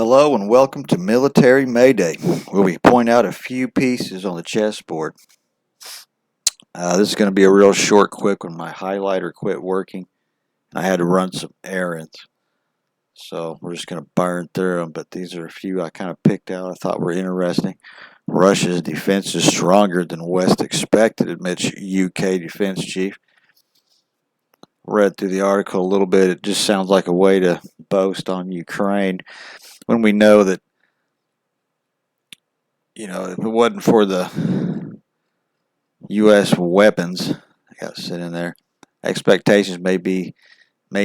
Hello and welcome to Military Mayday, where we point out a few pieces on the chessboard. This is going to be a real short, quick one. My highlighter quit working, and I had to run some errands. So we're just going to burn through them, but these are a few I kind of picked out I thought were interesting. Russia's defense is stronger than West expected, admits UK defense chief. Read through the article a little bit. It just sounds like a way to boast on Ukraine when we know that, if it wasn't for the U.S. weapons, I got to sit in there, expectations may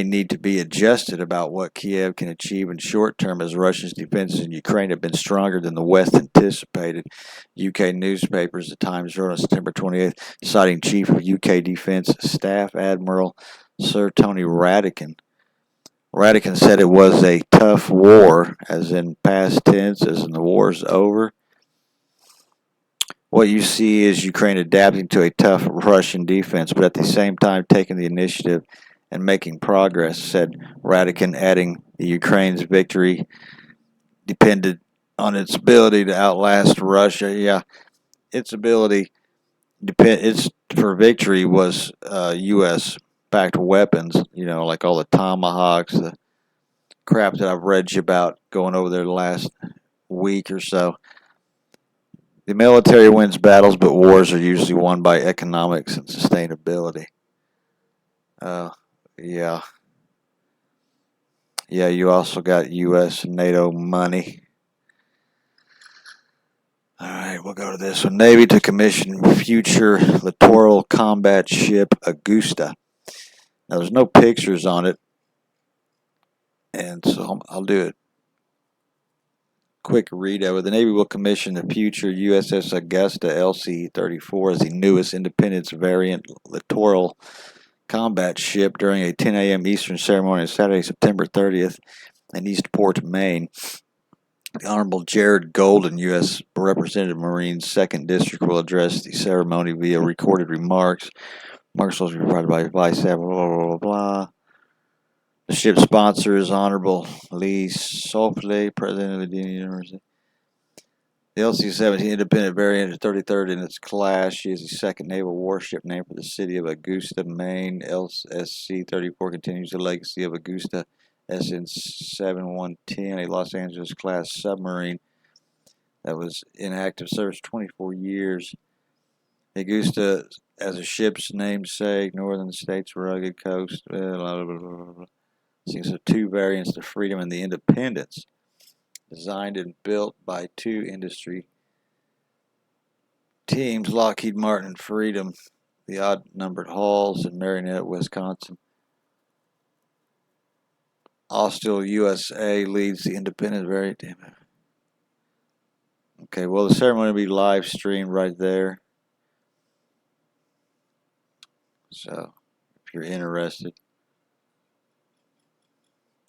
need to be adjusted about what Kiev can achieve in short term, as Russia's defenses in Ukraine have been stronger than the West anticipated. UK newspapers, The Times wrote on September 28th, citing Chief of UK Defense Staff Admiral Sir Tony Radakin. Radakin said it was a tough war, as in past tense, as in the war's over. What you see is Ukraine adapting to a tough Russian defense, but at the same time taking the initiative and making progress, said Radakin, adding the Ukraine's victory depended on its ability to outlast Russia. Yeah, its ability for victory was U.S.-backed weapons, like all the Tomahawks, the crap that I've read you about going over there the last week or so. The military wins battles, but wars are usually won by economics and sustainability. Yeah. Yeah, you also got U.S. and NATO money. All right, we'll go to this one. Navy to commission future littoral combat ship Augusta. Now, there's no pictures on it, and so I'll do it. Quick read over. The Navy will commission the future USS Augusta LC-34 as the newest Independence variant littoral combat ship during a 10 a.m. Eastern ceremony on Saturday, September 30th in Eastport, Maine. The Honorable Jared Golden, U.S. Representative Marines, 2nd District, will address the ceremony via recorded remarks. Remarks will be provided by Vice Admiral, blah, blah, blah, blah. The ship's sponsor is Honorable Lee Sofley, President of the University. The LC-17 Independent variant is 33rd in its class. She is the second naval warship named for the city of Augusta, Maine. LSC-34 continues the legacy of Augusta SN-7110, a Los Angeles-class submarine that was in active service 24 years. Augusta, as a ship's namesake, northern states, rugged coast, blah, blah, blah, blah, blah. Seems of two variants, the Freedom and the Independence. Designed and built by two industry teams, Lockheed Martin and Freedom, the odd-numbered hulls in Marinette, Wisconsin. Austal USA leads the Independent variant. Okay, well, the ceremony will be live streamed right there. So, if you're interested,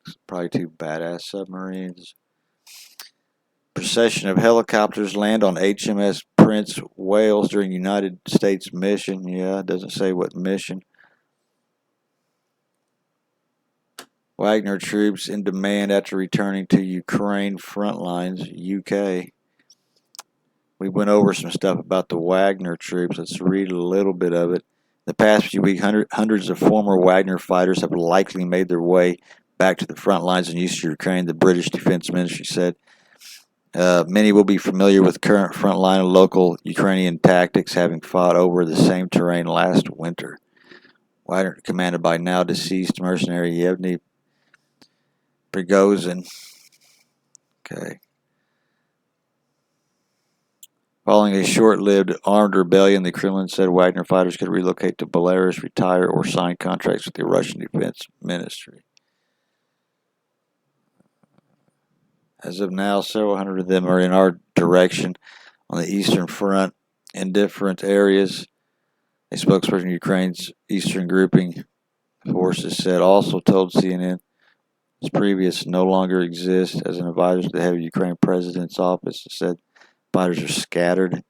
it's probably two badass submarines. Procession of helicopters land on HMS Prince Wales during United States mission. Yeah, it doesn't say what mission. Wagner troops in demand after returning to Ukraine front lines, UK. We went over some stuff about the Wagner troops. Let's read a little bit of it. In the past few weeks, hundreds of former Wagner fighters have likely made their way back to the front lines in eastern Ukraine, the British Defense Ministry said. Many will be familiar with current frontline and local Ukrainian tactics, having fought over the same terrain last winter. Wagner, commanded by now deceased mercenary Yevgeny Prigozhin. Okay. Following a short-lived armed rebellion, the Kremlin said Wagner fighters could relocate to Belarus, retire, or sign contracts with the Russian Defense Ministry. As of now, several hundred of them are in our direction on the Eastern Front in different areas. A spokesperson of Ukraine's Eastern Grouping Forces said, also told CNN his previous no longer exists as an advisor to the head of Ukraine President's office. It said fighters are scattered.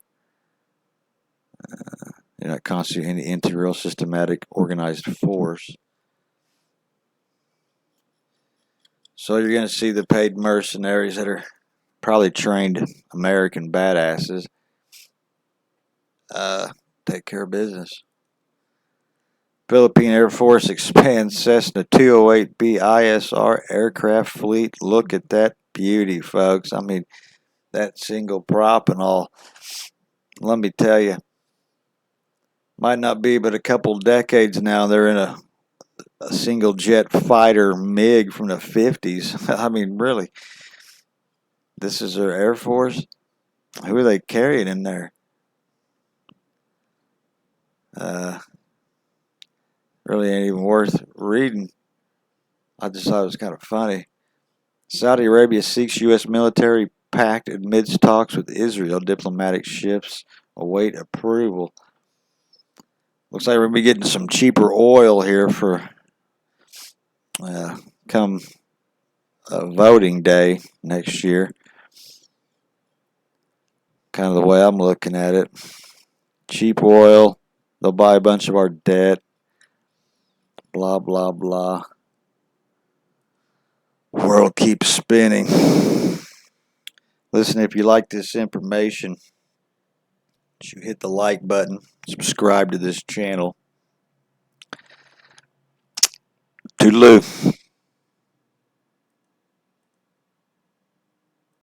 They not constitute any integral, systematic, organized force. So you're going to see the paid mercenaries that are probably trained American badasses take care of business. Philippine Air Force expands Cessna 208B ISR aircraft fleet. Look at that beauty, folks. I mean, that single prop and all. Let me tell you, might not be but a couple decades now they're in a single jet fighter MiG from the 50s. I mean, really, this is their Air Force? Who are they carrying in there? Really ain't even worth reading. I just thought it was kind of funny. Saudi Arabia seeks U.S. military pact amidst talks with Israel. Diplomatic ships await approval. Looks like we're going to be getting some cheaper oil here for come voting day next year. Kind of the way I'm looking at it. Cheap oil. They'll buy a bunch of our debt. Blah, blah, blah. World keeps spinning. Listen, if you like this information, you hit the like button. Subscribe to this channel. Toodaloo.